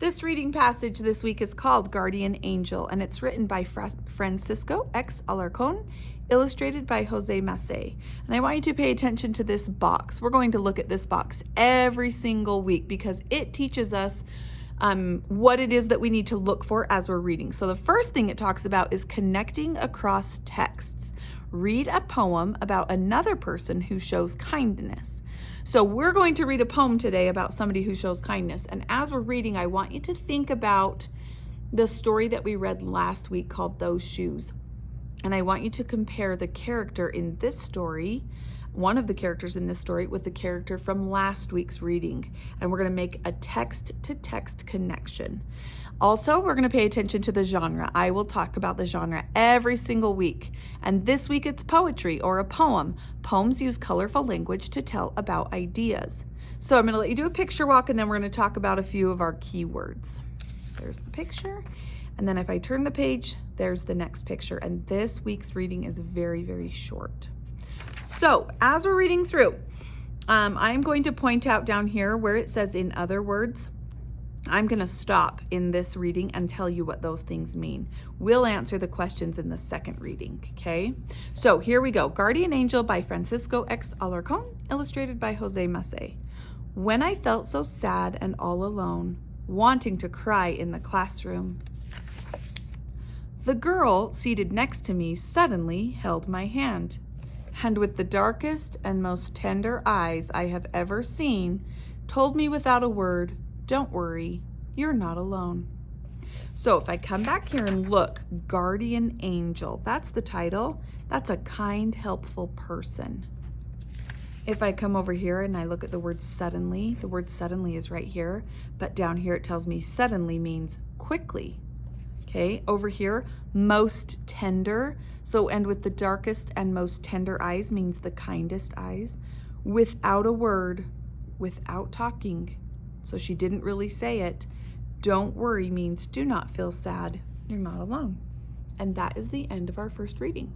This reading passage this week is called Guardian Angel, and it's written by Francisco X. Alarcón, illustrated by Jose Massé. And I want you to pay attention to this box. We're going to look at this box every single week because it teaches us what it is that we need to look for as we're reading. So the first thing it talks about is connecting across texts. Read a poem about another person who shows kindness. So we're going to read a poem today about somebody who shows kindness. And as we're reading, I want you to think about the story that we read last week called Those Shoes. And I want you to compare the character in this story, one of the characters in this story, with the character from last week's reading. And we're going to make a text-to-text connection. Also, we're going to pay attention to the genre. I will talk about the genre every single week. And this week it's poetry or a poem. Poems use colorful language to tell about ideas. So I'm going to let you do a picture walk, and then we're going to talk about a few of our keywords. There's the picture. And then if I turn the page, there's the next picture. And this week's reading is very, very short. So as we're reading through, I'm going to point out down here where it says in other words. I'm going to stop in this reading and tell you what those things mean. We'll answer the questions in the second reading, okay? So here we go. Guardian Angel by Francisco X. Alarcón, illustrated by Jose Massé. When I felt so sad and all alone, wanting to cry in the classroom, the girl seated next to me suddenly held my hand, and with the darkest and most tender eyes I have ever seen, told me without a word, "Don't worry, you're not alone." So if I come back here and look, Guardian Angel, that's the title. That's a kind, helpful person. If I come over here and I look at the word suddenly, the word suddenly is right here, but down here it tells me suddenly means quickly. Okay, over here, most tender. So, and with the darkest and most tender eyes means the kindest eyes. Without a word, without talking. So she didn't really say it. Don't worry means do not feel sad. You're not alone. And that is the end of our first reading.